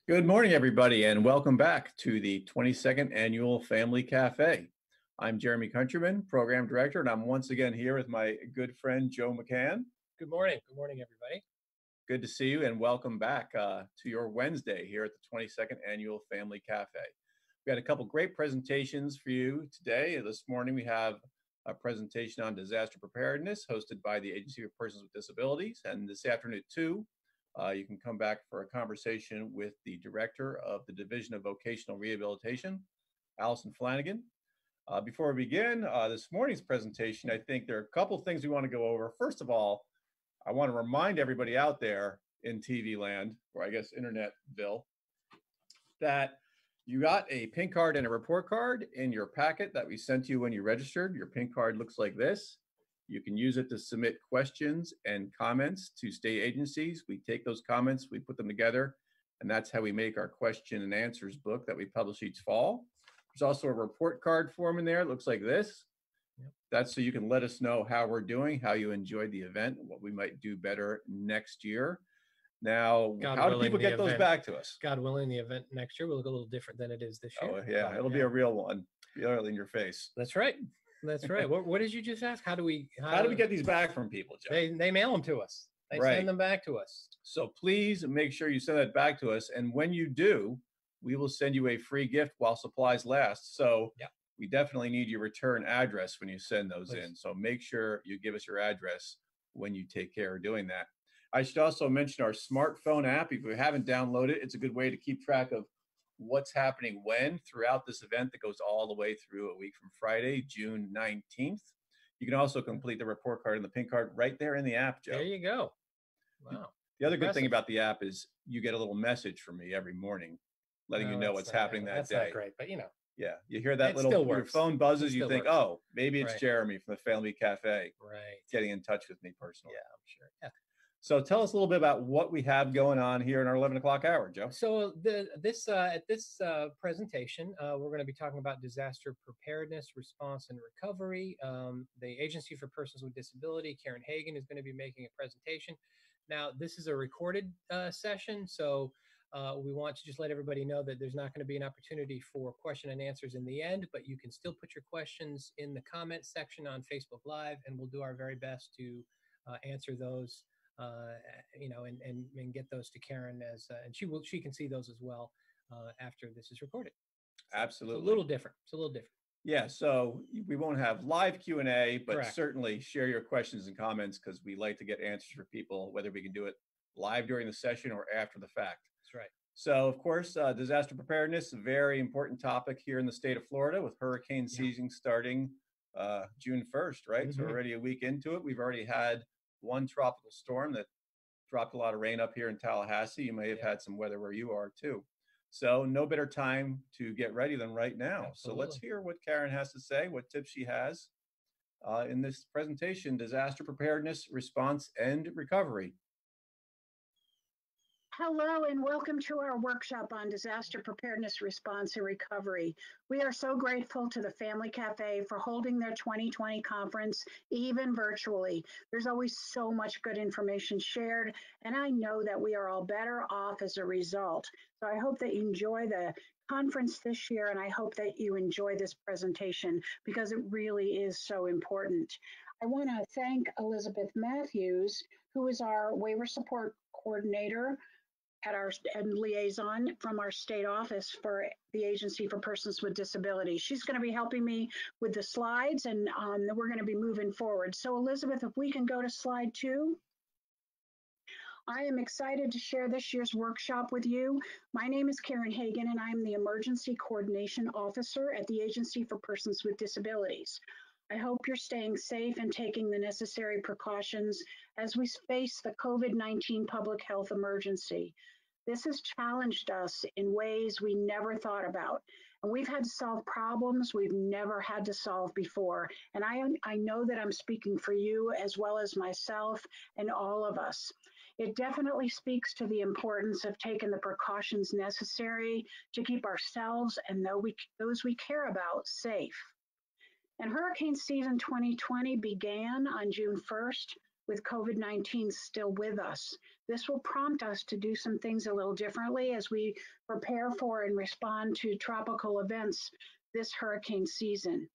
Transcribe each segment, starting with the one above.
Good morning, everybody, and welcome back to the 22nd Annual Family Cafe. I'm Jeremy Countryman, Program Director, and I'm once again here with my good friend Joe McCann. Good morning. Good morning, everybody. Good to see you, and welcome back to your Wednesday here at the 22nd Annual Family Cafe. We had a couple great presentations for you today. This morning we have a presentation on disaster preparedness hosted by the Agency for Persons with Disabilities, and this afternoon too, you can come back for a conversation with the Director of the Division of Vocational Rehabilitation, Allison Flanagan. Before we begin this morning's presentation, I think there are a couple things we want to go over. First of all, I want to remind everybody out there in TV land, or I guess Internetville, that you got a pink card and a report card in your packet that we sent you when you registered. Your pink card looks like this. You can use it to submit questions and comments to state agencies. We take those comments, we put them together, and that's how we make our question and answers book that we publish each fall. There's also a report card form in there. It looks like this. That's so you can let us know how we're doing, how you enjoyed the event, what we might do better next year. Now, how do people get those back to us? God willing, the event next year will look a little different than it is this year. Oh, yeah, it'll be a real one, real in your face. That's right. That's right. What did you just ask? How do we get these back from people, Joe? They mail them to us. They send them back to us. So please make sure you send that back to us. And when you do, we will send you a free gift while supplies last. So we definitely need your return address when you send those in. So make sure you give us your address when you take care of doing that. I should also mention our smartphone app. If you haven't downloaded it, it's a good way to keep track of what's happening when throughout this event that goes all the way through a week from Friday, June 19th. You can also complete the report card and the pink card right there in the app, Joe. There you go. Wow. The other good thing about the app is you get a little message from me every morning letting you know what's happening that day. That's not great, but you know. Yeah, you hear that your phone buzzes, you think, oh, maybe it's Jeremy from the Family Cafe getting in touch with me personally. Yeah, I'm sure. Yeah. So tell us a little bit about what we have going on here in our 11 o'clock hour, Joe. So at this presentation, we're going to be talking about disaster preparedness, response, and recovery. The Agency for Persons with Disability, Karen Hagan, is going to be making a presentation. Now, this is a recorded session, so we want to just let everybody know that there's not going to be an opportunity for question and answers in the end, but you can still put your questions in the comment section on Facebook Live, and we'll do our very best to answer those. And get those to Karen and she can see those as well after this is recorded. Absolutely. It's a little different. Yeah, so we won't have live Q&A, but certainly share your questions and comments because we like to get answers for people, whether we can do it live during the session or after the fact. That's right. So, of course, disaster preparedness, a very important topic here in the state of Florida with hurricane season starting June 1st, right? Mm-hmm. So already a week into it. We've already had one tropical storm that dropped a lot of rain up here in Tallahassee. You may have had some weather where you are too. So no better time to get ready than right now. Absolutely. So let's hear what Karen has to say, what tips she has in this presentation, disaster preparedness, response, and recovery. Hello and welcome to our workshop on disaster preparedness, response, and recovery. We are so grateful to the Family Cafe for holding their 2020 conference, even virtually. There's always so much good information shared, and I know that we are all better off as a result. So I hope that you enjoy the conference this year, and I hope that you enjoy this presentation because it really is so important. I want to thank Elizabeth Matthews, who is our waiver support coordinator and liaison from our state office for the Agency for Persons with Disabilities. She's going to be helping me with the slides, and we're going to be moving forward. So Elizabeth, if we can go to slide 2. I am excited to share this year's workshop with you. My name is Karen Hagan, and I'm the Emergency Coordination Officer at the Agency for Persons with Disabilities. I hope you're staying safe and taking the necessary precautions as we face the COVID-19 public health emergency. This has challenged us in ways we never thought about. And we've had to solve problems we've never had to solve before. And I know that I'm speaking for you as well as myself and all of us. It definitely speaks to the importance of taking the precautions necessary to keep ourselves and those we care about safe. And hurricane season 2020 began on June 1st with COVID-19 still with us. This will prompt us to do some things a little differently as we prepare for and respond to tropical events this hurricane season.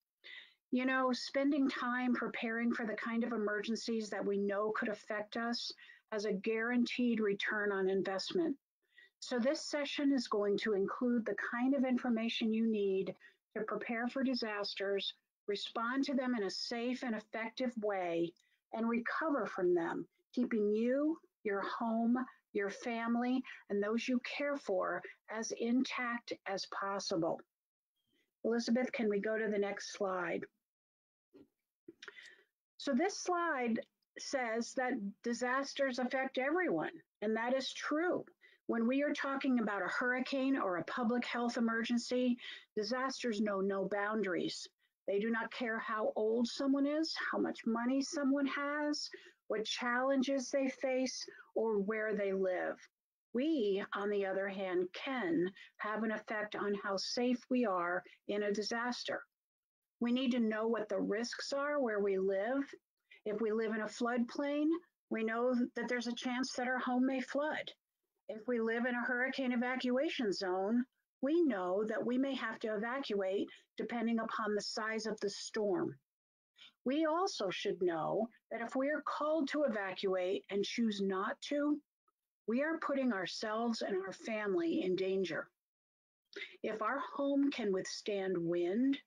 You know, spending time preparing for the kind of emergencies that we know could affect us has a guaranteed return on investment. So this session is going to include the kind of information you need to prepare for disasters, respond to them in a safe and effective way, and recover from them, keeping you, your home, your family, and those you care for as intact as possible. Elizabeth, can we go to the next slide? So this slide says that disasters affect everyone, and that is true. When we are talking about a hurricane or a public health emergency, disasters know no boundaries. They do not care how old someone is, how much money someone has, what challenges they face, or where they live. We, on the other hand, can have an effect on how safe we are in a disaster. We need to know what the risks are where we live. If we live in a floodplain, we know that there's a chance that our home may flood. If we live in a hurricane evacuation zone, we know that we may have to evacuate depending upon the size of the storm. We also should know that if we are called to evacuate and choose not to, we are putting ourselves and our family in danger. If our home can withstand wind,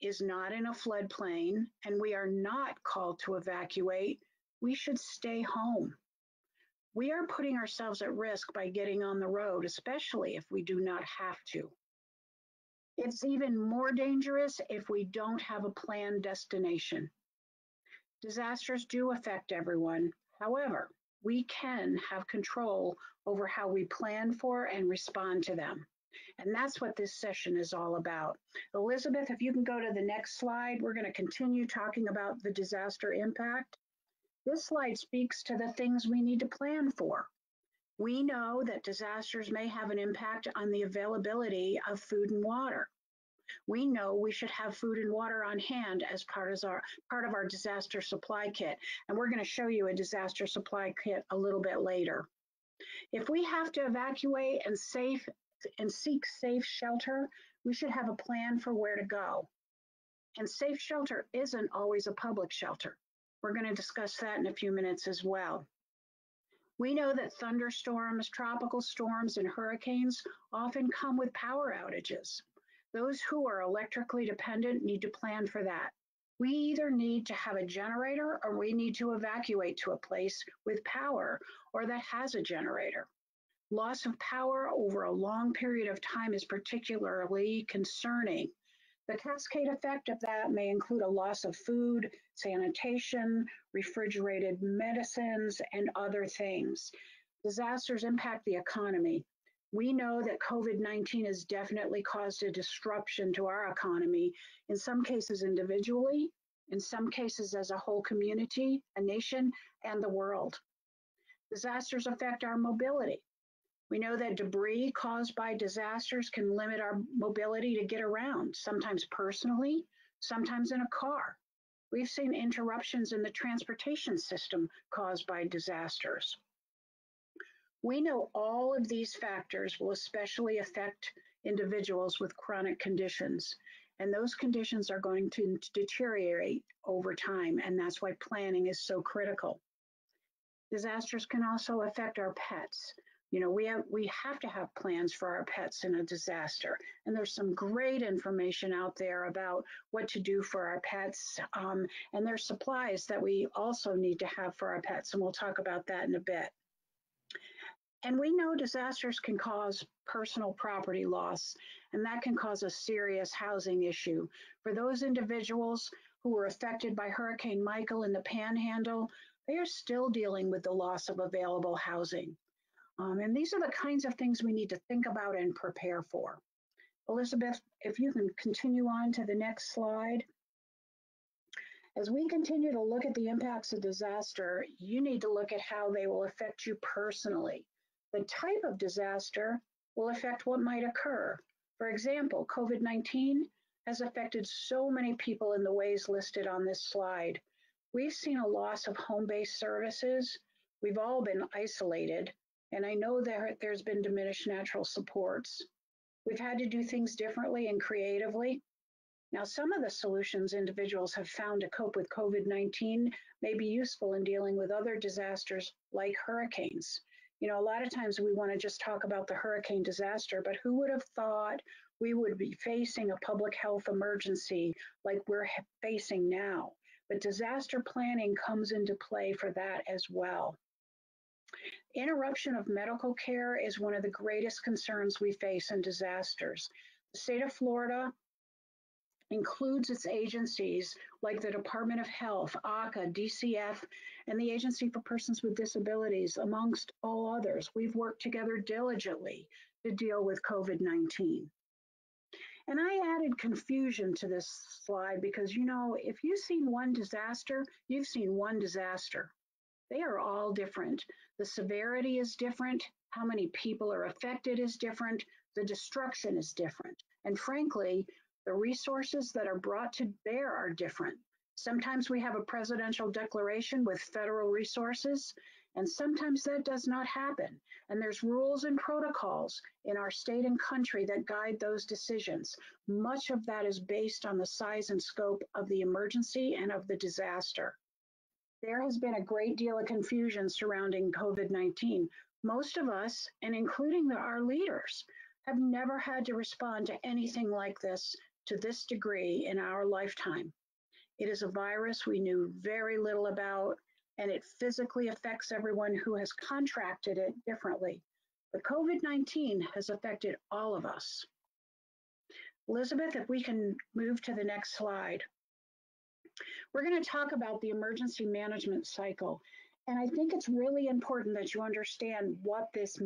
is not in a floodplain, and we are not called to evacuate, we should stay home. We are putting ourselves at risk by getting on the road, especially if we do not have to. It's even more dangerous if we don't have a planned destination. Disasters do affect everyone. However, we can have control over how we plan for and respond to them. And that's what this session is all about. Elizabeth, if you can go to the next slide, we're going to continue talking about the disaster impact. This slide speaks to the things we need to plan for. We know that disasters may have an impact on the availability of food and water. We know we should have food and water on hand as part of our disaster supply kit. And we're going to show you a disaster supply kit a little bit later. If we have to evacuate and seek safe shelter, we should have a plan for where to go. And safe shelter isn't always a public shelter. We're going to discuss that in a few minutes as well. We know that thunderstorms, tropical storms, and hurricanes often come with power outages. Those who are electrically dependent need to plan for that. We either need to have a generator or we need to evacuate to a place with power or that has a generator. Loss of power over a long period of time is particularly concerning. The cascade effect of that may include a loss of food, sanitation, refrigerated medicines, and other things. Disasters impact the economy. We know that COVID-19 has definitely caused a disruption to our economy, in some cases individually, in some cases as a whole community, a nation, and the world. Disasters affect our mobility. We know that debris caused by disasters can limit our mobility to get around, sometimes personally, sometimes in a car. We've seen interruptions in the transportation system caused by disasters. We know all of these factors will especially affect individuals with chronic conditions, and those conditions are going to deteriorate over time, and that's why planning is so critical. Disasters can also affect our pets. You know, we have to have plans for our pets in a disaster. And there's some great information out there about what to do for our pets. And there's supplies that we also need to have for our pets. And we'll talk about that in a bit. And we know disasters can cause personal property loss, and that can cause a serious housing issue. For those individuals who were affected by Hurricane Michael in the Panhandle, they are still dealing with the loss of available housing. And these are the kinds of things we need to think about and prepare for. Elizabeth, if you can continue on to the next slide. As we continue to look at the impacts of disaster, you need to look at how they will affect you personally. The type of disaster will affect what might occur. For example, COVID-19 has affected so many people in the ways listed on this slide. We've seen a loss of home-based services. We've all been isolated, and I know there's been diminished natural supports. We've had to do things differently and creatively. Now, some of the solutions individuals have found to cope with COVID-19 may be useful in dealing with other disasters like hurricanes. You know, a lot of times we want to just talk about the hurricane disaster, but who would have thought we would be facing a public health emergency like we're facing now? But disaster planning comes into play for that as well. Interruption of medical care is one of the greatest concerns we face in disasters. The state of Florida includes its agencies like the Department of Health, ACA, DCF, and the Agency for Persons with Disabilities, amongst all others. We've worked together diligently to deal with COVID-19. And I added confusion to this slide because, you know, if you've seen one disaster, you've seen one disaster. They are all different. The severity is different. How many people are affected is different. The destruction is different. And frankly, the resources that are brought to bear are different. Sometimes we have a presidential declaration with federal resources, and sometimes that does not happen. And there's rules and protocols in our state and country that guide those decisions. Much of that is based on the size and scope of the emergency and of the disaster. There has been a great deal of confusion surrounding COVID-19. Most of us, and including our leaders, have never had to respond to anything like this to this degree in our lifetime. It is a virus we knew very little about, and it physically affects everyone who has contracted it differently. But COVID-19 has affected all of us. Elizabeth, if we can move to the next slide. We're going to talk about the emergency management cycle. And I think it's really important that you understand what this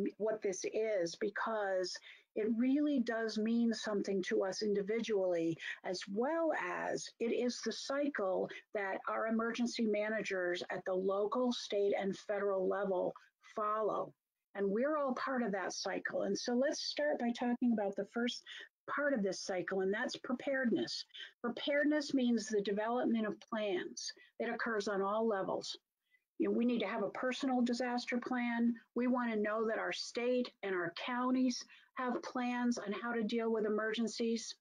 is, because it really does mean something to us individually, as well as it is the cycle that our emergency managers at the local, state, and federal level follow. And we're all part of that cycle. And so let's start by talking about the first part of this cycle, and that's preparedness. Preparedness means the development of plans. It occurs on all levels. You know, we need to have a personal disaster plan. We want to know that our state and our counties have plans on how to deal with emergencies.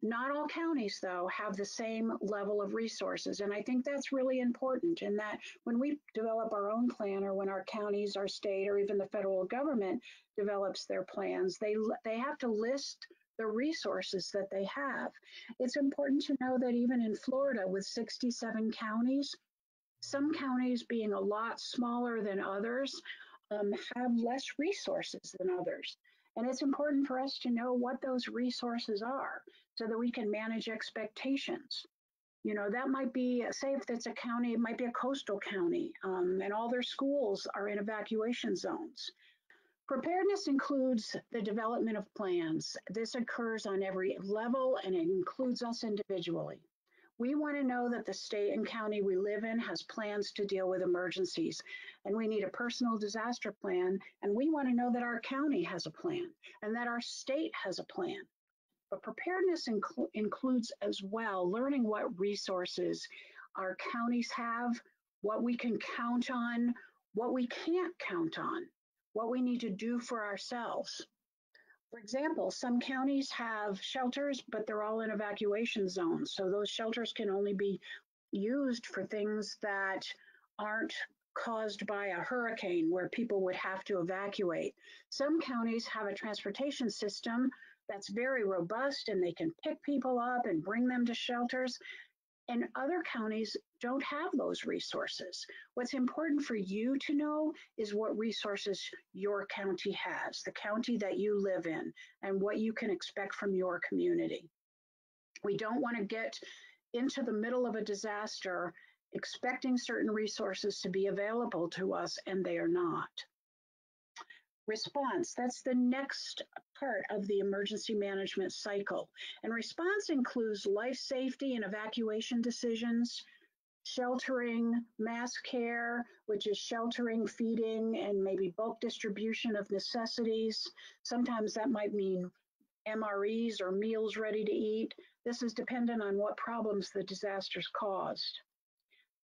Not all counties, though, have the same level of resources. And I think that's really important, in that when we develop our own plan, or when our counties, our state, or even the federal government develops their plans, they have to list the resources that they have. It's important to know that even in Florida, with 67 counties, some counties, being a lot smaller than others, have less resources than others. And it's important for us to know what those resources are so that we can manage expectations. You know, that might be, say if it's a county, it might be a coastal county, and all their schools are in evacuation zones. Preparedness includes the development of plans. This occurs on every level, and it includes us individually. We want to know that the state and county we live in has plans to deal with emergencies, and we need a personal disaster plan, and we want to know that our county has a plan and that our state has a plan. But preparedness includes as well learning what resources our counties have, what we can count on, what we can't count on, what we need to do for ourselves. For example, some counties have shelters, but they're all in evacuation zones. So those shelters can only be used for things that aren't caused by a hurricane where people would have to evacuate. Some counties have a transportation system that's very robust, and they can pick people up and bring them to shelters. And other counties don't have those resources. What's important for you to know is what resources your county has, the county that you live in, and what you can expect from your community. We don't want to get into the middle of a disaster expecting certain resources to be available to us, and they are not. Response, that's the next part of the emergency management cycle. And response includes life safety and evacuation decisions, sheltering, mass care, which is sheltering, feeding, and maybe bulk distribution of necessities. Sometimes that might mean MREs or meals ready to eat. This is dependent on what problems the disasters caused.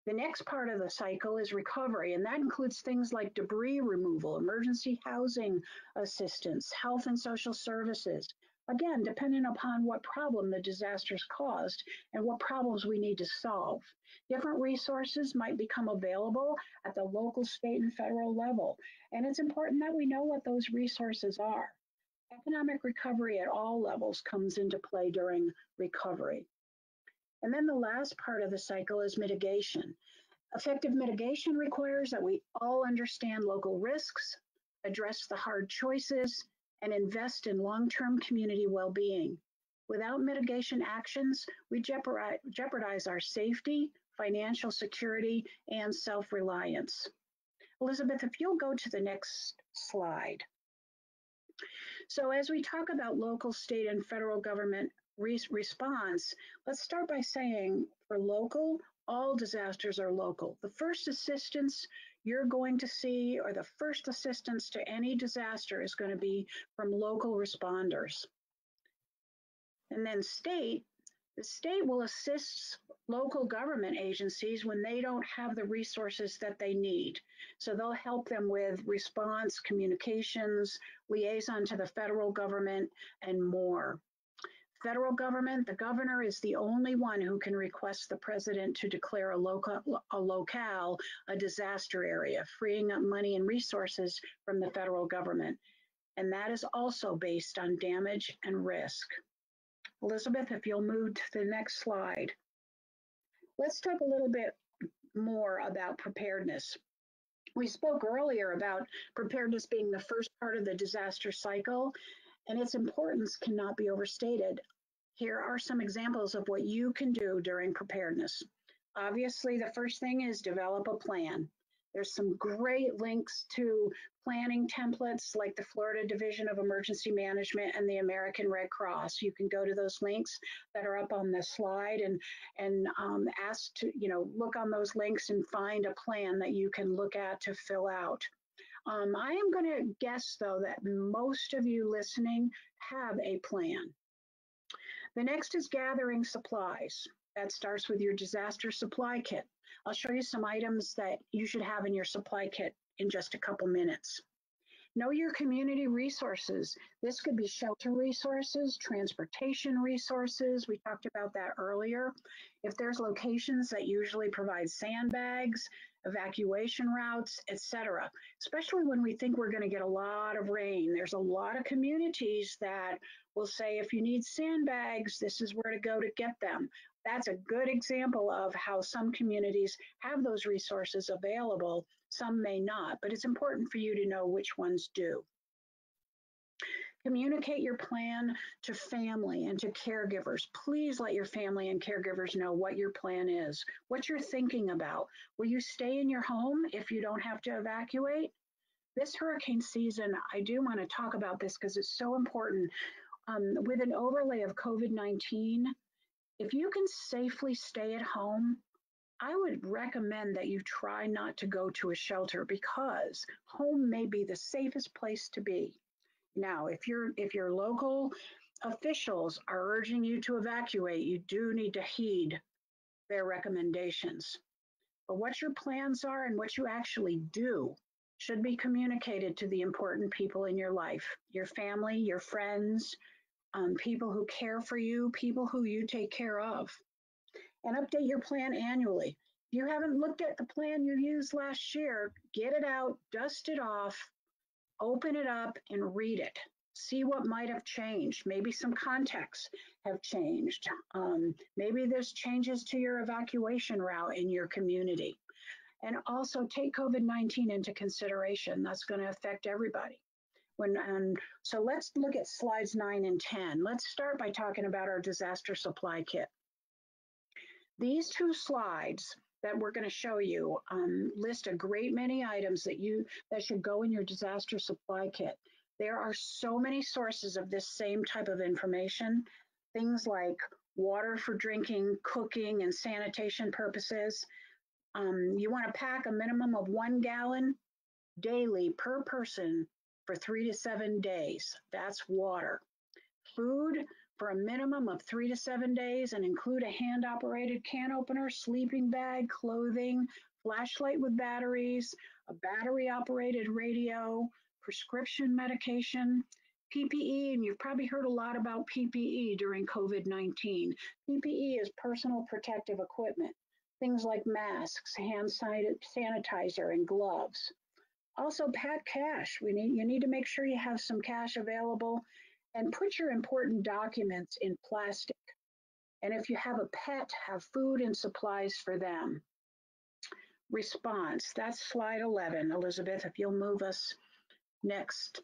The next part of the cycle is recovery, and that includes things like debris removal, emergency housing assistance, health and social services. Again, depending upon what problem the disaster's caused and what problems we need to solve. Different resources might become available at the local, state, and federal level, and it's important that we know what those resources are. Economic recovery at all levels comes into play during recovery. And then the last part of the cycle is mitigation. Effective mitigation requires that we all understand local risks, address the hard choices, and invest in long-term community well-being. Without mitigation actions, we jeopardize our safety, financial security, and self-reliance. Elizabeth, if you'll go to the next slide. So as we talk about local, state, and federal government response, let's start by saying for local, all disasters are local. The first assistance you're going to see, or the first assistance to any disaster, is going to be from local responders. And then state, the state will assist local government agencies when they don't have the resources that they need. So they'll help them with response, communications, liaison to the federal government, and more. Federal government, the governor is the only one who can request the president to declare a locale a disaster area, freeing up money and resources from the federal government. And that is also based on damage and risk. Elizabeth, if you'll move to the next slide. Let's talk a little bit more about preparedness. We spoke earlier about preparedness being the first part of the disaster cycle, and its importance cannot be overstated. Here are some examples of what you can do during preparedness. Obviously, the first thing is develop a plan. There's some great links to planning templates like the Florida Division of Emergency Management and the American Red Cross. You can go to those links that are up on the slide and ask to, look on those links and find a plan that you can look at to fill out. I am going to guess, though, that most of you listening have a plan. The next is gathering supplies. That starts with your disaster supply kit. I'll show you some items that you should have in your supply kit in just a couple minutes. Know your community resources. This could be shelter resources, transportation resources. We talked about that earlier. If there's locations that usually provide sandbags, evacuation routes, etc. Especially when we think we're going to get a lot of rain. There's a lot of communities that will say, if you need sandbags, this is where to go to get them. That's a good example of how some communities have those resources available. Some may not, but it's important for you to know which ones do. Communicate your plan to family and to caregivers. Please let your family and caregivers know what your plan is, what you're thinking about. Will you stay in your home if you don't have to evacuate? This hurricane season, I do want to talk about this because it's so important. With an overlay of COVID-19, if you can safely stay at home, I would recommend that you try not to go to a shelter because home may be the safest place to be. Now, if your local officials are urging you to evacuate, you do need to heed their recommendations. But what your plans are and what you actually do should be communicated to the important people in your life, your family, your friends, people who care for you, people who you take care of. And update your plan annually. If you haven't looked at the plan you used last year, get it out, dust it off, open it up and read it. See what might have changed. Maybe some contexts have changed. Maybe there's changes to your evacuation route in your community. And also take COVID-19 into consideration. That's going to affect everybody. So let's look at slides 9 and 10. Let's start by talking about our disaster supply kit. These two slides that we're going to show you list a great many items that should go in your disaster supply kit. There are so many sources of this same type of information, things like water for drinking, cooking, and sanitation purposes. You want to pack a minimum of 1 gallon daily per person for 3 to 7 days. That's water. Food for a minimum of 3 to 7 days and include a hand-operated can opener, sleeping bag, clothing, flashlight with batteries, a battery-operated radio, prescription medication, PPE, and you've probably heard a lot about PPE during COVID-19. PPE is personal protective equipment, things like masks, hand sanitizer, and gloves. Also, pack cash. You need to make sure you have some cash available and put your important documents in plastic. And if you have a pet, have food and supplies for them. Response, that's slide 11. Elizabeth, if you'll move us next.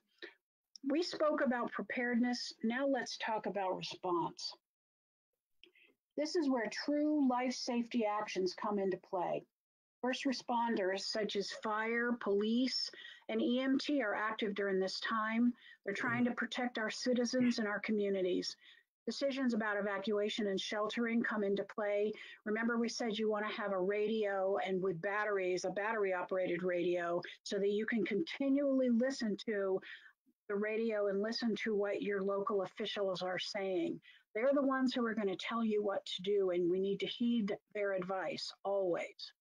We spoke about preparedness. Now let's talk about response. This is where true life safety actions come into play. First responders such as fire, police, and EMT are active during this time. They're trying to protect our citizens and our communities. Decisions about evacuation and sheltering come into play. Remember, we said you want to have a radio and with batteries, a battery-operated radio, so that you can continually listen to the radio and listen to what your local officials are saying. They're the ones who are going to tell you what to do, and we need to heed their advice always.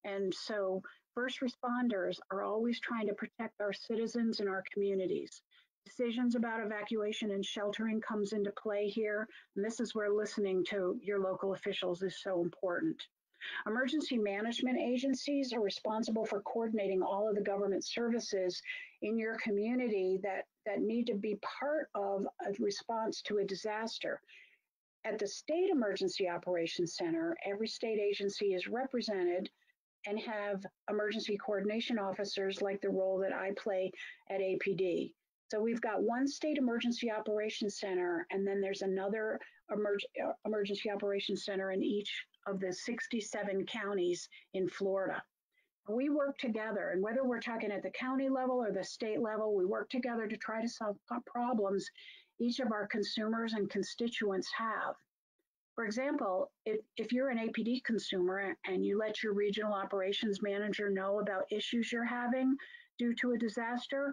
And so first responders are always trying to protect our citizens and our communities. Decisions about evacuation and sheltering comes into play here, and this is where listening to your local officials is so important. Emergency management agencies are responsible for coordinating all of the government services in your community that need to be part of a response to a disaster. At the State Emergency Operations Center, every state agency is represented and have emergency coordination officers like the role that I play at APD. So we've got one state emergency operations center, and then there's another emergency operations center in each of the 67 counties in Florida. We work together, and whether we're talking at the county level or the state level, we work together to try to solve problems each of our consumers and constituents have. For example, if you're an APD consumer and you let your regional operations manager know about issues you're having due to a disaster,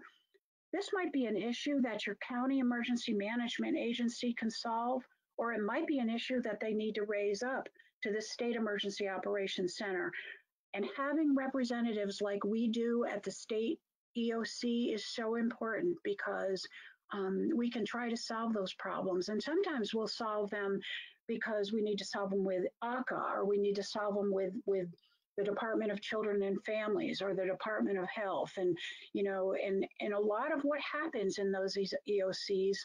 this might be an issue that your county emergency management agency can solve, or it might be an issue that they need to raise up to the State Emergency Operations Center. And having representatives like we do at the state EOC is so important because we can try to solve those problems. And sometimes we'll solve them because we need to solve them with ACA, or we need to solve them with the Department of Children and Families or the Department of Health. And, and a lot of what happens in those EOCs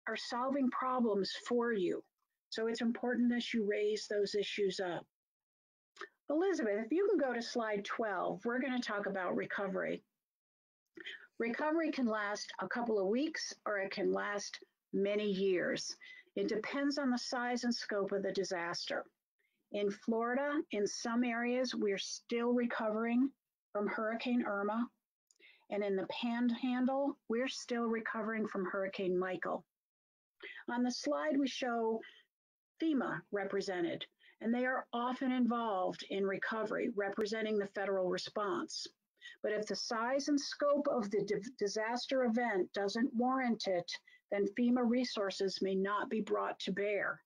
are solving problems for you. So it's important that you raise those issues up. Elizabeth, if you can go to slide 12, we're going to talk about recovery. Recovery can last a couple of weeks or it can last many years. It depends on the size and scope of the disaster. In Florida, in some areas, we're still recovering from Hurricane Irma. And in the Panhandle, we're still recovering from Hurricane Michael. On the slide, we show FEMA represented, and they are often involved in recovery, representing the federal response. But if the size and scope of the disaster event doesn't warrant it, then FEMA resources may not be brought to bear.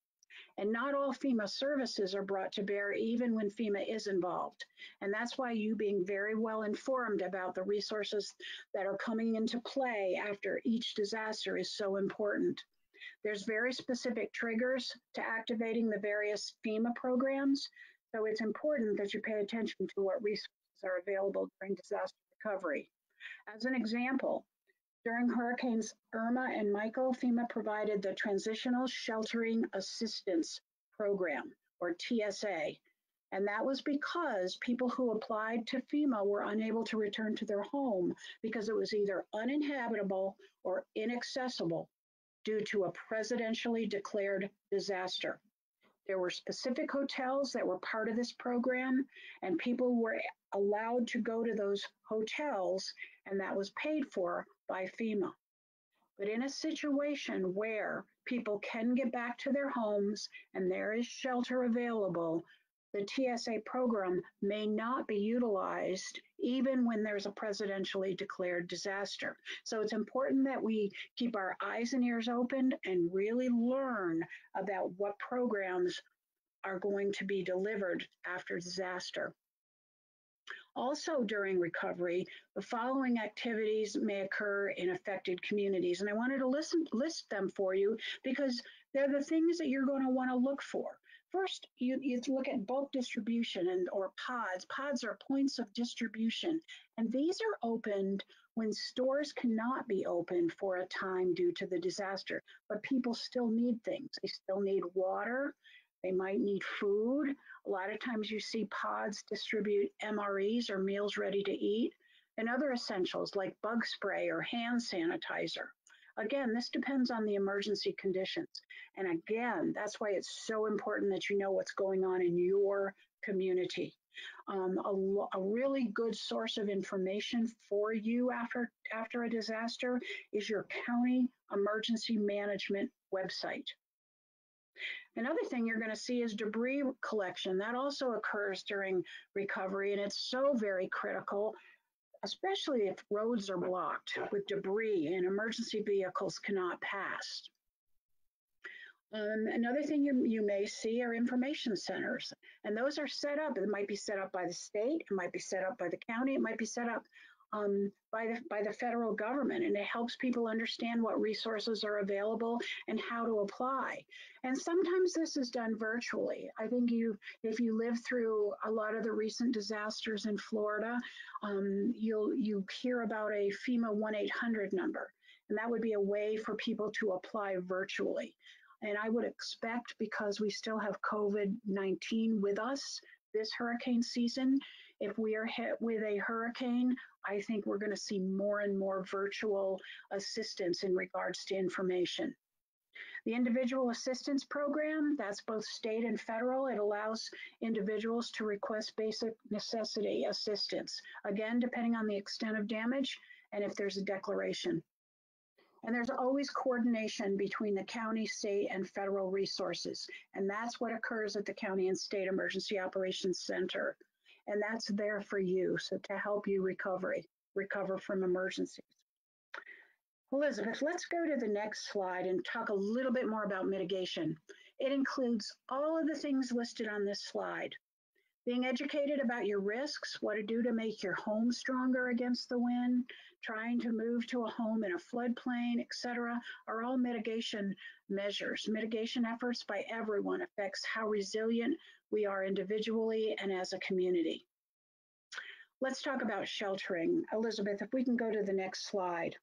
And not all FEMA services are brought to bear even when FEMA is involved. And that's why you being very well informed about the resources that are coming into play after each disaster is so important. There's very specific triggers to activating the various FEMA programs. So it's important that you pay attention to what resources are available during disaster recovery. As an example, during Hurricanes Irma and Michael, FEMA provided the Transitional Sheltering Assistance Program, or TSA. And that was because people who applied to FEMA were unable to return to their home because it was either uninhabitable or inaccessible due to a presidentially declared disaster. There were specific hotels that were part of this program, and people were allowed to go to those hotels, and that was paid for by FEMA. But in a situation where people can get back to their homes and there is shelter available, the TSA program may not be utilized even when there's a presidentially declared disaster. So it's important that we keep our eyes and ears open and really learn about what programs are going to be delivered after disaster. Also during recovery, the following activities may occur in affected communities. And I wanted to list them for you because they're the things that you're going to want to look for. First, you look at bulk distribution or pods. Pods are points of distribution, and these are opened when stores cannot be opened for a time due to the disaster, but people still need things. They still need water. They might need food. A lot of times you see pods distribute MREs or meals ready to eat and other essentials like bug spray or hand sanitizer. Again, this depends on the emergency conditions. And again, that's why it's so important that you know what's going on in your community. A really good source of information for you after a disaster is your county emergency management website. Another thing you're going to see is debris collection. That also occurs during recovery, and it's so very critical, especially if roads are blocked with debris and emergency vehicles cannot pass. Another thing you may see are information centers, and those are set up. It might be set up by the state, it might be set up by the county, it might be set up by the federal government, and it helps people understand what resources are available and how to apply. And sometimes this is done virtually. I think if you live through a lot of the recent disasters in Florida, you hear about a FEMA 1-800 number, and that would be a way for people to apply virtually. And I would expect, because we still have COVID-19 with us this hurricane season, if we are hit with a hurricane, I think we're going to see more and more virtual assistance in regards to information. The Individual Assistance Program, that's both state and federal. It allows individuals to request basic necessity assistance, again, depending on the extent of damage and if there's a declaration. And there's always coordination between the county, state, and federal resources. And that's what occurs at the County and State Emergency Operations Center. And that's there for you, so to help you recover from emergencies. Elizabeth, let's go to the next slide and talk a little bit more about mitigation. It includes all of the things listed on this slide. Being educated about your risks, what to do to make your home stronger against the wind, trying to move to a home in a floodplain, etc., are all mitigation measures. Mitigation efforts by everyone affects how resilient we are individually and as a community. Let's talk about sheltering. Elizabeth, if we can go to the next slide.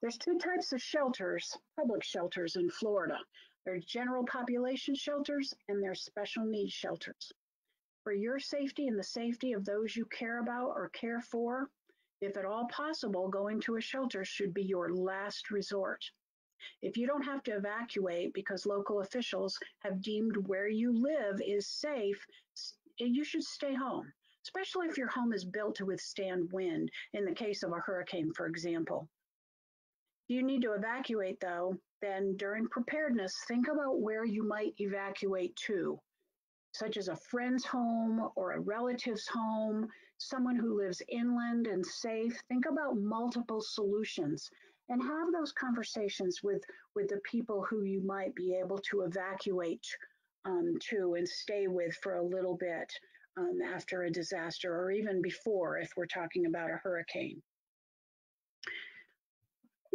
There's two types of shelters, public shelters in Florida. There's general population shelters and there's special needs shelters. For your safety and the safety of those you care about or care for, if at all possible, going to a shelter should be your last resort. If you don't have to evacuate because local officials have deemed where you live is safe, you should stay home, especially if your home is built to withstand wind, in the case of a hurricane, for example. If you need to evacuate, though, then during preparedness, think about where you might evacuate to, such as a friend's home or a relative's home, someone who lives inland and safe. Think about multiple solutions and have those conversations with the people who you might be able to evacuate to and stay with for a little bit after a disaster, or even before if we're talking about a hurricane.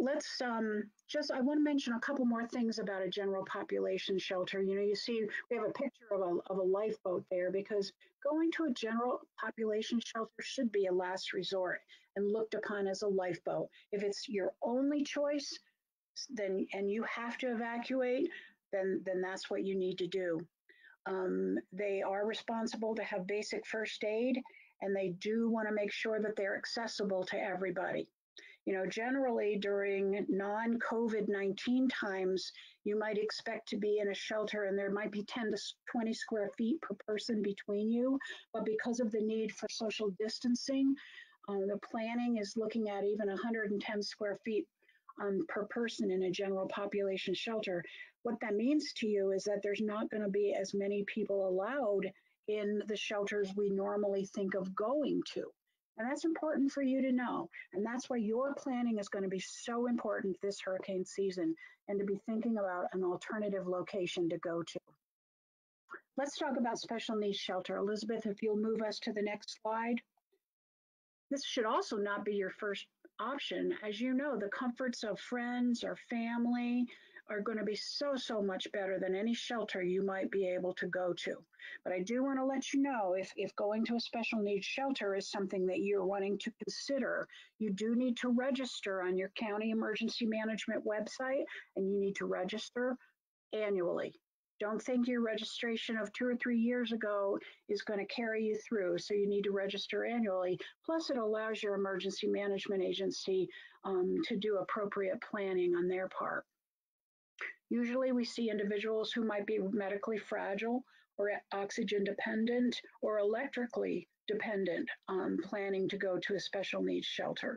Let's I want to mention a couple more things about a general population shelter. You know, you see we have a picture of a lifeboat there, because going to a general population shelter should be a last resort and looked upon as a lifeboat. If it's your only choice, then and you have to evacuate, then that's what you need to do. They are responsible to have basic first aid, and they do want to make sure that they're accessible to everybody. You know, generally during non-COVID-19 times, you might expect to be in a shelter and there might be 10 to 20 square feet per person between you. But because of the need for social distancing, the planning is looking at even 110 square feet per person in a general population shelter. What that means to you is that there's not going to be as many people allowed in the shelters we normally think of going to. And that's important for you to know. And that's why your planning is going to be so important this hurricane season, and to be thinking about an alternative location to go to. Let's talk about special needs shelter. Elizabeth, if you'll move us to the next slide. This should also not be your first option. As you know, the comforts of friends or family are going to be so much better than any shelter you might be able to go to. But I do want to let you know, if going to a special needs shelter is something that you're wanting to consider, you do need to register on your county emergency management website, and you need to register annually. Don't think your registration of 2 or 3 years ago is going to carry you through. So you need to register annually. Plus, it allows your emergency management agency to do appropriate planning on their part. Usually we see individuals who might be medically fragile or oxygen dependent or electrically dependent planning to go to a special needs shelter.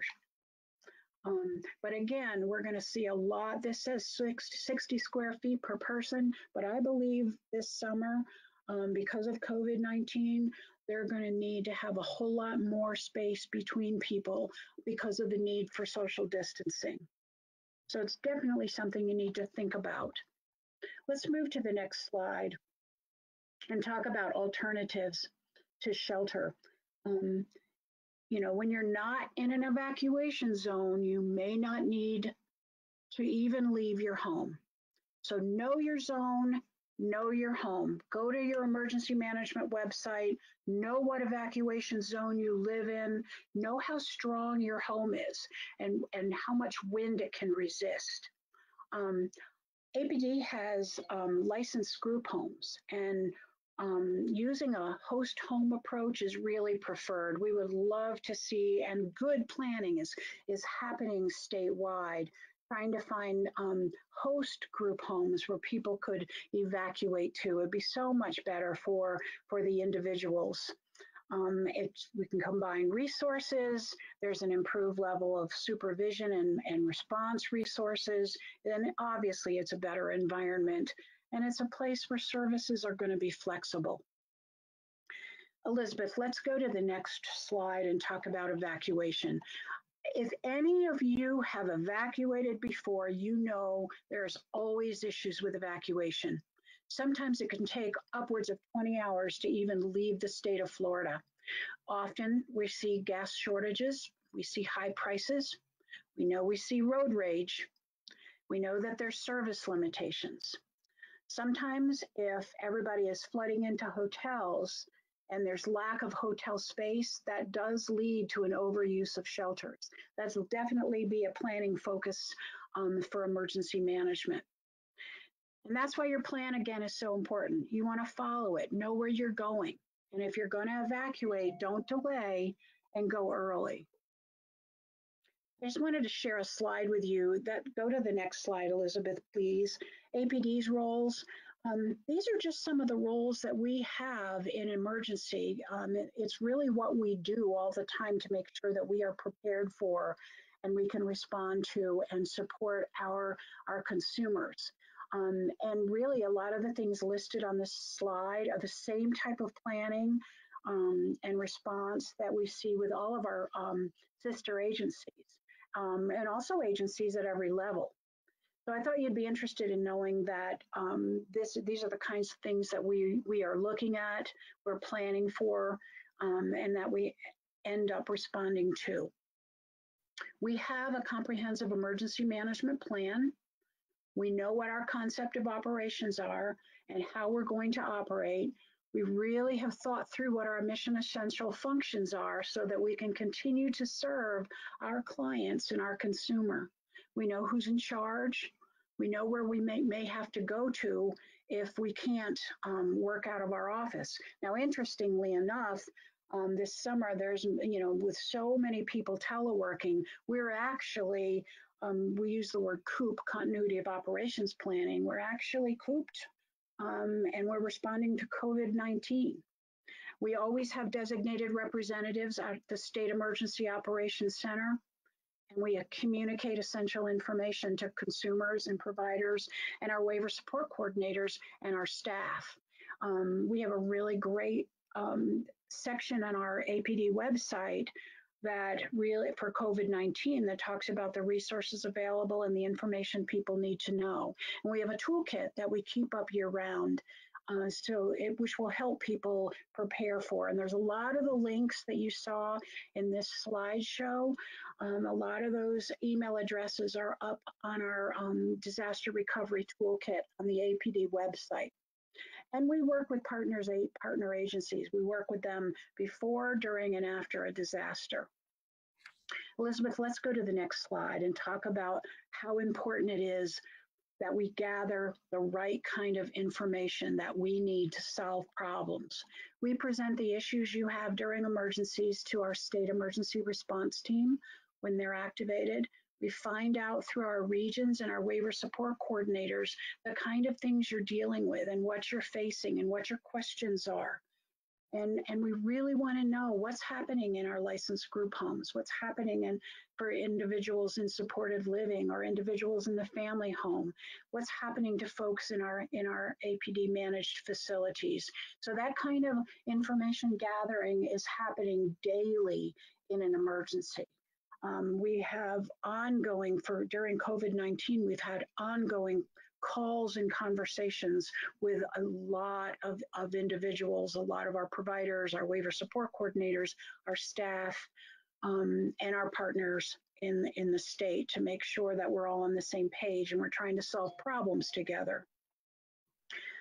But again, we're going to see a lot. This says 60 square feet per person, but I believe this summer, because of COVID-19, they're going to need to have a whole lot more space between people because of the need for social distancing. So it's definitely something you need to think about. Let's move to the next slide and talk about alternatives to shelter. You know, when you're not in an evacuation zone, you may not need to even leave your home. So know your zone, know your home. Go to your emergency management website, know what evacuation zone you live in, know how strong your home is and how much wind it can resist. APD has licensed group homes, and using a host home approach is really preferred. We would love to see, and good planning is happening statewide, trying to find host group homes where people could evacuate to. It'd be so much better for the individuals. We can combine resources. There's an improved level of supervision and response resources. And obviously it's a better environment. And it's a place where services are going to be flexible. Elizabeth, let's go to the next slide and talk about evacuation. If any of you have evacuated before, you know there's always issues with evacuation. Sometimes it can take upwards of 20 hours to even leave the state of Florida. Often we see gas shortages, we see high prices, we see road rage, we know that there's service limitations. Sometimes if everybody is flooding into hotels and there's lack of hotel space, that does lead to an overuse of shelters. That'll definitely be a planning focus for emergency management. And that's why your plan, again, is so important. You want to follow it, know where you're going. And if you're going to evacuate, don't delay and go early. I just wanted to share a slide with you. Go to the next slide, Elizabeth, please. APD's roles. These are just some of the roles that we have in emergency. It's really what we do all the time to make sure that we are prepared for and we can respond to and support our consumers. And really a lot of the things listed on this slide are the same type of planning and response that we see with all of our sister agencies and also agencies at every level. So I thought you'd be interested in knowing that these are the kinds of things that we are looking at, we're planning for, and that we end up responding to. We have a comprehensive emergency management plan. We know what our concept of operations are and how we're going to operate. We really have thought through what our mission essential functions are so that we can continue to serve our clients and our consumer. We know who's in charge. We know where we may have to go to if we can't work out of our office. Now, interestingly enough, this summer, there's, with so many people teleworking, we're actually, we use the word COOP, continuity of operations planning. We're actually cooped and we're responding to COVID-19. We always have designated representatives at the State Emergency Operations Center. and we communicate essential information to consumers and providers and our waiver support coordinators and our staff. We have a really great section on our APD website that really for COVID-19 that talks about the resources available and the information people need to know. And we have a toolkit that we keep up year round. Which will help people prepare for. And there's a lot of the links that you saw in this slideshow. A lot of those email addresses are up on our disaster recovery toolkit on the APD website. And we work with partner agencies. We work with them before, during, and after a disaster. Elizabeth, let's go to the next slide and talk about how important it is that we gather the right kind of information that we need to solve problems. We present the issues you have during emergencies to our state emergency response team when they're activated. We find out through our regions and our waiver support coordinators the kind of things you're dealing with and what you're facing and what your questions are. And we really want to know what's happening in our licensed group homes, what's happening for individuals in supported living or individuals in the family home, what's happening to folks in our APD managed facilities. So that kind of information gathering is happening daily in an emergency. We have during COVID-19, we've had ongoing calls and conversations with a lot of individuals, a lot of our providers, our waiver support coordinators, our staff, and our partners in the state to make sure that we're all on the same page and we're trying to solve problems together.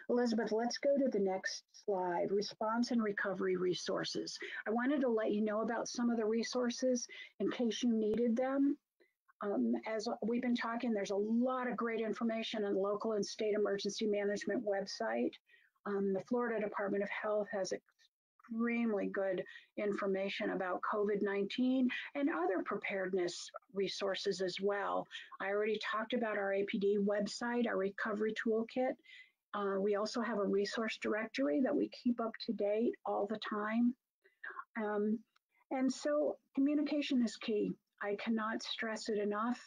Elizabeth, let's go to the next slide, response and recovery resources. I wanted to let you know about some of the resources in case you needed them. As we've been talking, there's a lot of great information on the local and state emergency management website. The Florida Department of Health has extremely good information about COVID-19 and other preparedness resources as well. I already talked about our APD website, our recovery toolkit. We also have a resource directory that we keep up to date all the time. And so communication is key. I cannot stress it enough,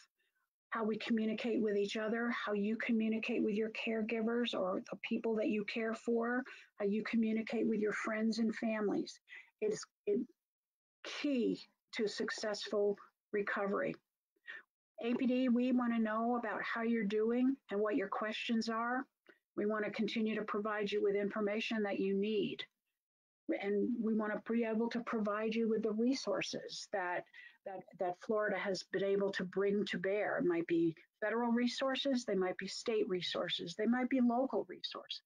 how we communicate with each other, how you communicate with your caregivers or the people that you care for, how you communicate with your friends and families. It's key to successful recovery. APD, we want to know about how you're doing and what your questions are. We want to continue to provide you with information that you need. And we want to be able to provide you with the resources that Florida has been able to bring to bear. It might be federal resources, they might be state resources, they might be local resources.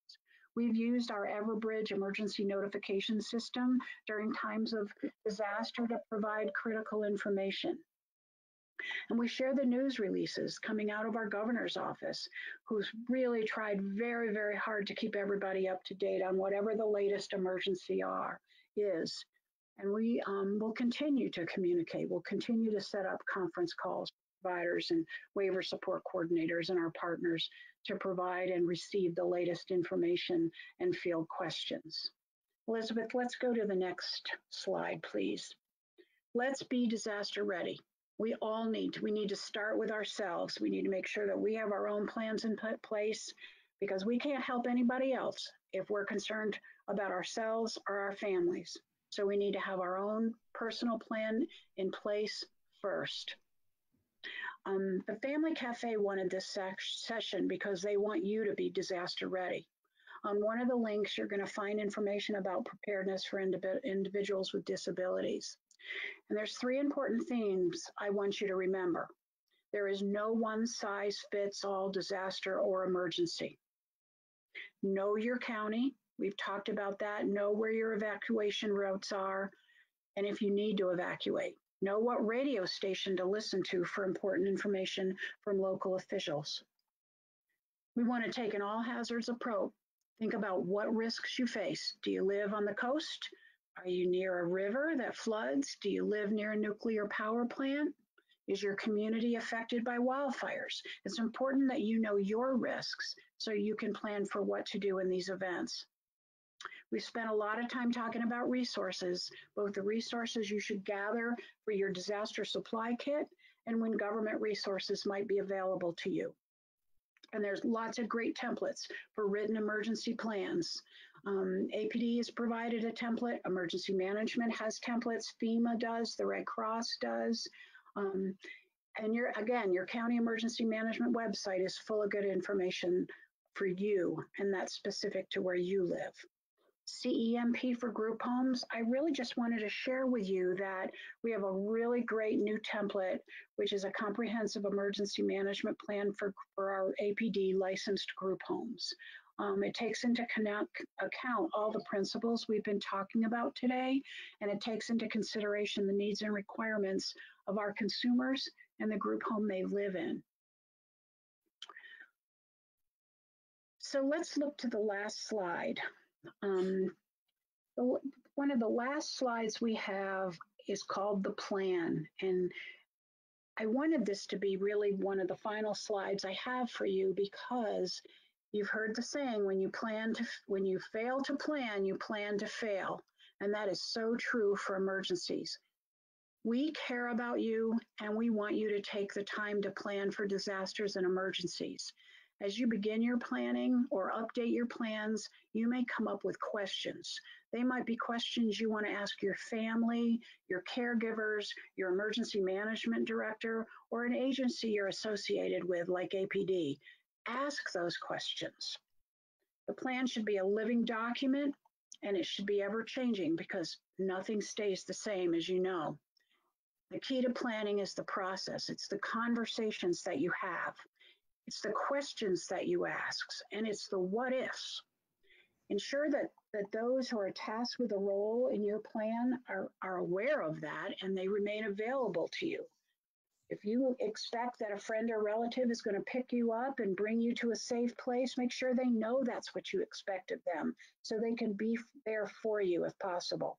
We've used our Everbridge emergency notification system during times of disaster to provide critical information. And we share the news releases coming out of our governor's office, who's really tried very, very hard to keep everybody up to date on whatever the latest emergency is. And we will continue to communicate. We'll continue to set up conference calls, providers and waiver support coordinators and our partners to provide and receive the latest information and field questions. Elizabeth, let's go to the next slide, please. Let's be disaster ready. We need to start with ourselves. We need to make sure that we have our own plans in place because we can't help anybody else if we're concerned about ourselves or our families. So we need to have our own personal plan in place first. The Family Cafe wanted this session because they want you to be disaster ready. On one of the links, you're going to find information about preparedness for individuals with disabilities. And there's 3 important themes I want you to remember. There is no one-size-fits-all disaster or emergency. Know your county. We've talked about that. Know where your evacuation routes are, and if you need to evacuate. Know what radio station to listen to for important information from local officials. We want to take an all-hazards approach. Think about what risks you face. Do you live on the coast? Are you near a river that floods? Do you live near a nuclear power plant? Is your community affected by wildfires? It's important that you know your risks so you can plan for what to do in these events. We spent a lot of time talking about resources, both the resources you should gather for your disaster supply kit and when government resources might be available to you. And there's lots of great templates for written emergency plans. APD has provided a template. Emergency management has templates. FEMA does. The Red Cross does. And your county emergency management website is full of good information for you, and that's specific to where you live. CEMP for group homes, I really just wanted to share with you that we have a really great new template, which is a comprehensive emergency management plan for our APD licensed group homes. It takes into account all the principles we've been talking about today, and it takes into consideration the needs and requirements of our consumers and the group home they live in. So let's look to the last slide. One of the last slides we have is called the plan, and I wanted this to be really one of the final slides I have for you, because you've heard the saying, when you fail to plan, you plan to fail. And that is so true for emergencies. We care about you, and we want you to take the time to plan for disasters and emergencies. As you begin your planning or update your plans, you may come up with questions. They might be questions you want to ask your family, your caregivers, your emergency management director, or an agency you're associated with like APD. Ask those questions. The plan should be a living document, and it should be ever changing, because nothing stays the same, as you know. The key to planning is the process. It's the conversations that you have. It's the questions that you ask, and it's the what ifs. Ensure that those who are tasked with a role in your plan are aware of that, and they remain available to you. If you expect that a friend or relative is going to pick you up and bring you to a safe place, make sure they know that's what you expect of them, so they can be there for you if possible.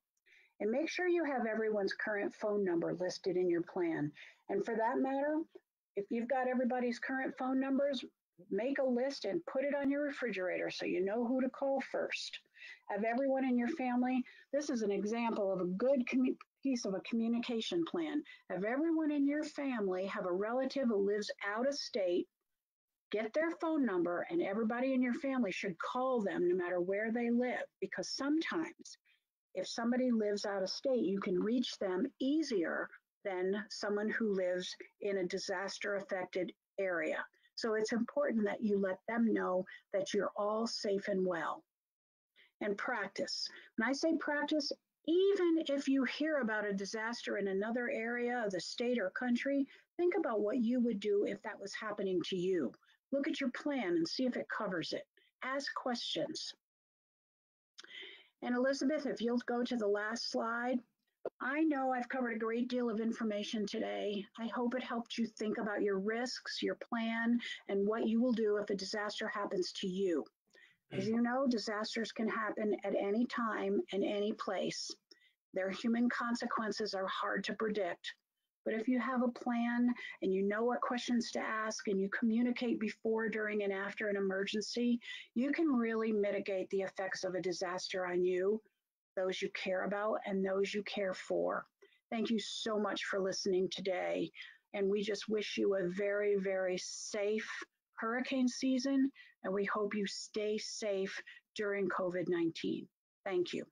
And make sure you have everyone's current phone number listed in your plan. And for that matter, if you've got everybody's current phone numbers, make a list and put it on your refrigerator so you know who to call first. Have everyone in your family, this is an example of a good piece of a communication plan. Have everyone in your family have a relative who lives out of state, get their phone number, and everybody in your family should call them no matter where they live, because sometimes if somebody lives out of state, you can reach them easier than someone who lives in a disaster-affected area. So it's important that you let them know that you're all safe and well. And practice. When I say practice, even if you hear about a disaster in another area of the state or country, think about what you would do if that was happening to you. Look at your plan and see if it covers it. Ask questions. And Elizabeth, if you'll go to the last slide. I know I've covered a great deal of information today. I hope it helped you think about your risks, your plan, and what you will do if a disaster happens to you. As you know, disasters can happen at any time and any place. Their human consequences are hard to predict. But if you have a plan and you know what questions to ask and you communicate before, during, and after an emergency, you can really mitigate the effects of a disaster on you, those you care about, and those you care for. Thank you so much for listening today. And we just wish you a very, very safe hurricane season, and we hope you stay safe during COVID-19. Thank you.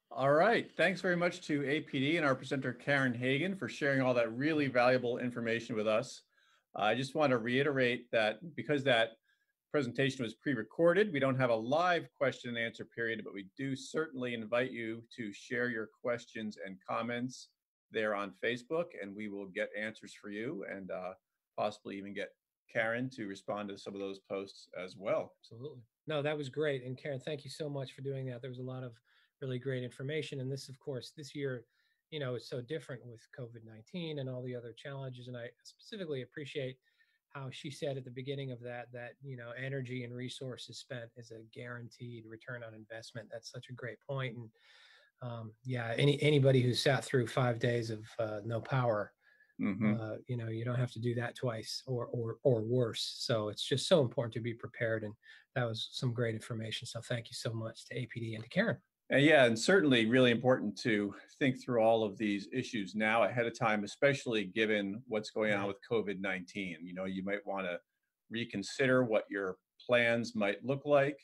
All right. Thanks very much to APD and our presenter, Karen Hagan, for sharing all that really valuable information with us. I just want to reiterate that because that presentation was pre-recorded, we don't have a live question and answer period, but we do certainly invite you to share your questions and comments there on Facebook, and we will get answers for you, and possibly even get Karen to respond to some of those posts as well. Absolutely. No, that was great. And Karen, thank you so much for doing that. There was a lot of really great information. And this, of course, this year, you know, is so different with COVID-19 and all the other challenges. And I specifically appreciate how she said at the beginning of that, you know, energy and resources spent is a guaranteed return on investment. That's such a great point. And yeah, anybody who sat through 5 days of no power, you know, you don't have to do that twice or worse. So it's just so important to be prepared. And that was some great information. So thank you so much to APD and to Karen. And yeah, and certainly really important to think through all of these issues now ahead of time, especially given what's going on Right. with COVID-19. You might want to reconsider what your plans might look like.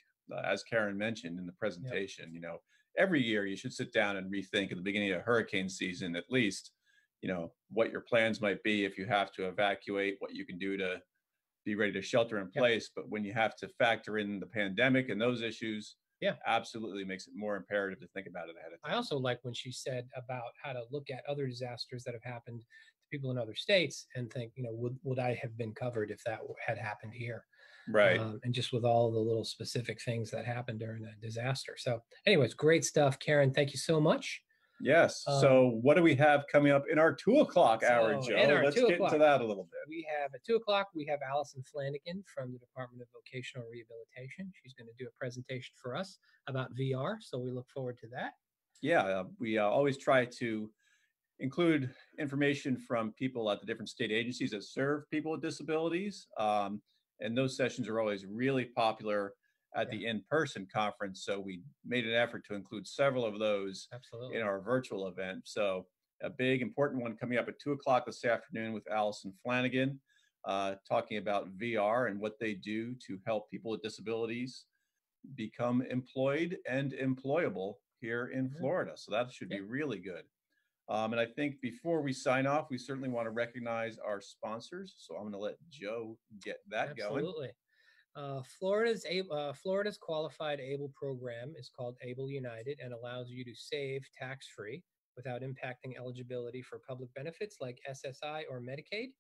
As Karen mentioned in the Yep. presentation, every year you should sit down and rethink at the beginning of hurricane season, at least, what your plans might be if you have to evacuate, what you can do to be ready to shelter in Yep. place. But when you have to factor in the pandemic and those issues, Yeah. absolutely makes it more imperative to think about it ahead of I time. also like when she said about how to look at other disasters that have happened to people in other states and think, would I have been covered if that had happened here? Right. And just with all the little specific things that happened during a disaster. So, anyways, great stuff, Karen. Thank you so much. Yes. Um, So what do we have coming up in our 2 o'clock hour, so, in Joe? our Let's two get into o'clock, that a little bit. we have at 2 o'clock, we have Allison Flanagan from the Department of Vocational Rehabilitation. She's going to do a presentation for us about VR. So, we look forward to that. Yeah, we always try to include information from people at the different state agencies that serve people with disabilities. And those sessions are always really popular at Yeah, the in-person conference. So we made an effort to include several of those absolutely. in our virtual event. So a big important one coming up at 2 o'clock this afternoon with Allison Flanagan, talking about VR and what they do to help people with disabilities become employed and employable here in Mhm. Florida. So that should Yeah. be really good. And I think before we sign off, we certainly want to recognize our sponsors. So I'm going to let Joe get that going. Absolutely. Florida's qualified ABLE program is called ABLE United and allows you to save tax-free without impacting eligibility for public benefits like SSI or Medicaid.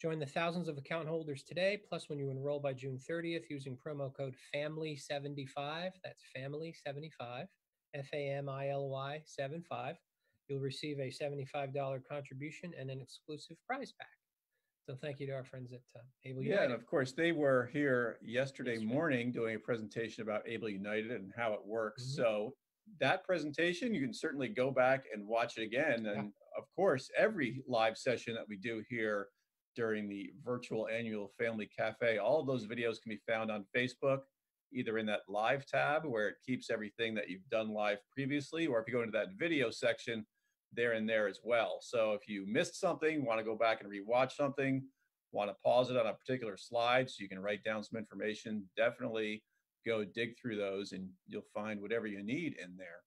Join the thousands of account holders today. Plus, when you enroll by June 30th using promo code FAMILY75, that's FAMILY75, FAMILY 75, you'll receive a $75 contribution and an exclusive prize pack. So thank you to our friends at Able Yeah, and United. of course, they were here yesterday Yesterday. morning doing a presentation about Able United and how it works. Mhm. So that presentation, you can certainly go back and watch it again. Yeah. And of course, every live session that we do here during the virtual annual Family Cafe, all of those videos can be found on Facebook, either in that live tab where it keeps everything that you've done live previously, or if you go into that video section, they're in there as well. So if you missed something, want to go back and rewatch something, want to pause it on a particular slide so you can write down some information, definitely go dig through those and you'll find whatever you need in there.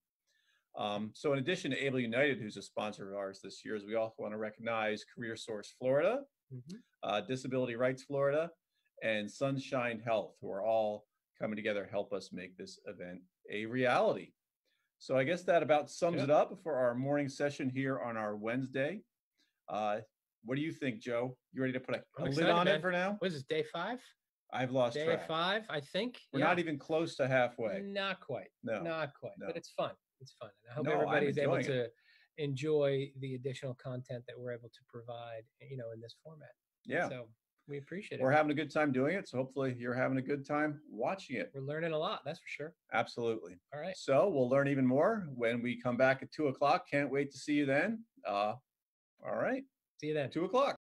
So in addition to Able United, who's a sponsor of ours this year, we also want to recognize Career Source Florida, Disability Rights Florida, and Sunshine Health, who are all coming together to help us make this event a reality. So I guess that about sums it up for our morning session here on our Wednesday. What do you think, Joe? You ready to put a lid on it for now? What is this, day 5? I've lost Day track. 5, I think. We're not even close to halfway. Not quite. No. Not quite. No. But it's fun. It's fun. And I hope No, everybody I'm is able enjoying to enjoy the additional content that we're able to provide, in this format. Yeah. So we appreciate it. We're having a good time doing it. So hopefully you're having a good time watching it. We're learning a lot, that's for sure. Absolutely. All right. So we'll learn even more when we come back at 2 o'clock. Can't wait to see you then. All right. See you then. 2 o'clock.